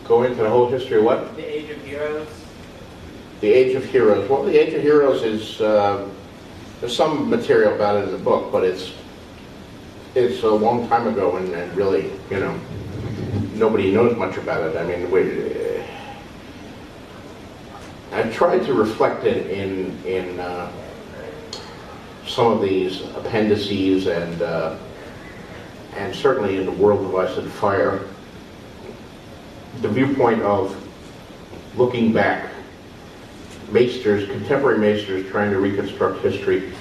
go into the whole history of what? The Age of Heroes. The Age of Heroes. Well, the Age of Heroes is, there's some material about it in the book, but it's a long time ago, and really, you know, nobody knows much about it. I mean, I've tried to reflect in some of these appendices, and certainly in The World of Ice and Fire, the viewpoint of looking back, maesters, contemporary maesters trying to reconstruct history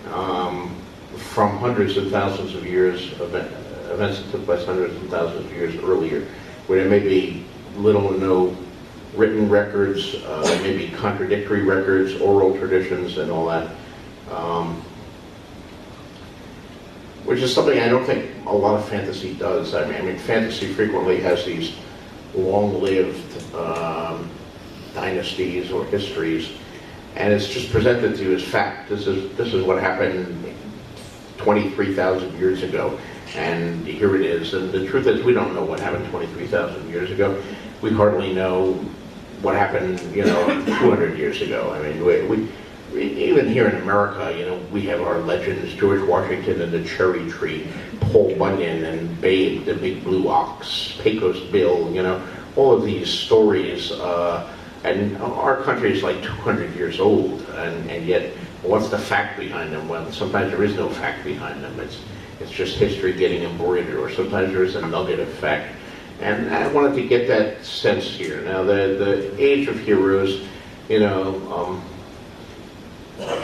from hundreds of thousands of years, events that took place hundreds of thousands of years earlier, where there may be little or no written records, maybe contradictory records, oral traditions, and all that. Which is something I don't think a lot of fantasy does. I mean, fantasy frequently has these long-lived dynasties or histories, and it's just presented to you as fact. This is what happened 23,000 years ago, and here it is. And the truth is, we don't know what happened 23,000 years ago. We hardly know what happened, you know, 200 years ago. I mean, we even here in America, you know, we have our legends: George Washington and the cherry tree, Paul Bunyan and Babe, the big blue ox, Pecos Bill, you know, all of these stories. And our country is like 200 years old, and yet, what's the fact behind them? Well, sometimes there is no fact behind them. It's just history getting embroidered, or sometimes there is a nugget of fact. And I wanted to get that sense here. Now, the Age of Heroes, you know,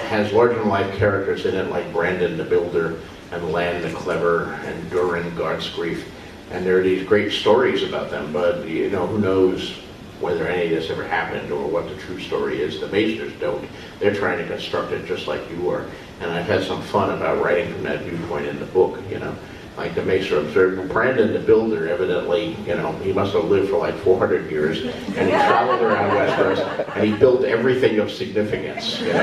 has larger-than-life characters in it, like Brandon the Builder, and Lan the Clever, and Durin Guardsgrief, and there are these great stories about them, but, you know, who knows whether any of this ever happened or what the true story is. The Maesters don't. They're trying to construct it just like you are. And I've had some fun about writing from that viewpoint in the book, you know. Like the Maester observed, well, Brandon the Builder, evidently, you know, he must have lived for like 400 years, and he traveled around Westeros, and he built everything of significance, you know.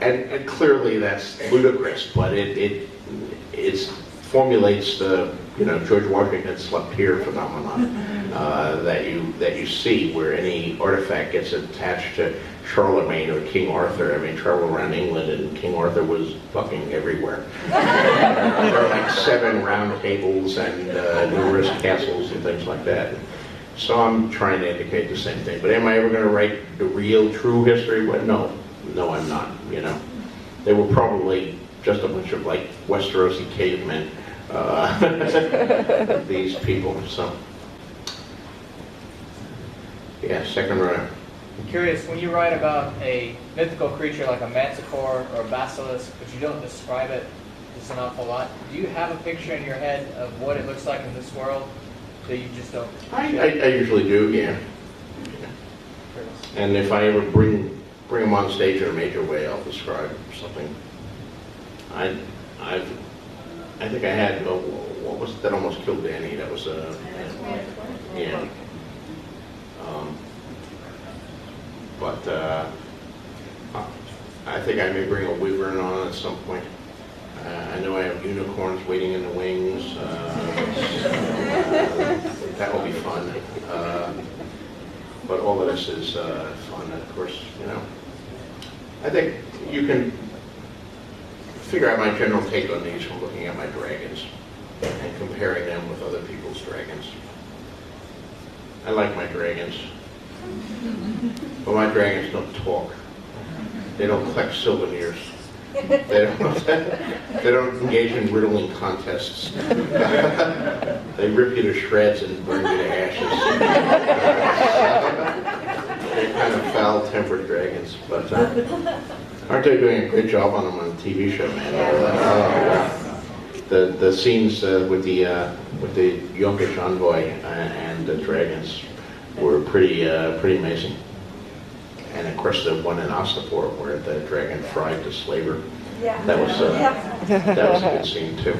and clearly that's ludicrous, but it formulates the, you know, George Washington slept here phenomenon that you see, where any artifact gets attached to Charlemagne or King Arthur. I mean, travel around England, and King Arthur was fucking everywhere. There are like 7 round tables and numerous castles and things like that. So I'm trying to indicate the same thing. But am I ever going to write the real, true history? Well, no, I'm not. You know, they were probably just a bunch of like Westerosi cavemen. These people. So, yeah, second row. I'm curious, when you write about a mythical creature like a manticore or a basilisk, but you don't describe it just an awful lot, do you have a picture in your head of what it looks like in this world that you just don't? I usually do, yeah. And if I ever bring them on stage in a major way, I'll describe something. I think I had, what was it that almost killed Danny? That was yeah. But I think I may bring a wyvern on at some point. I know I have unicorns waiting in the wings. That will be fun. But all of this is fun, and of course, you know. I think you can figure out my general take on these from looking at my dragons and comparing them with other people's dragons. I like my dragons, but my dragons don't talk. They don't collect souvenirs. They don't engage in riddling contests. They rip you to shreds and burn you to ashes. They're kind of foul-tempered dragons, but aren't they doing a great job on them on the TV show, man? The scenes with the Yonkish envoy and the dragons were pretty amazing. And of course, the one in Ostapor where the dragon fried the slaver. Yeah. That was a good scene too.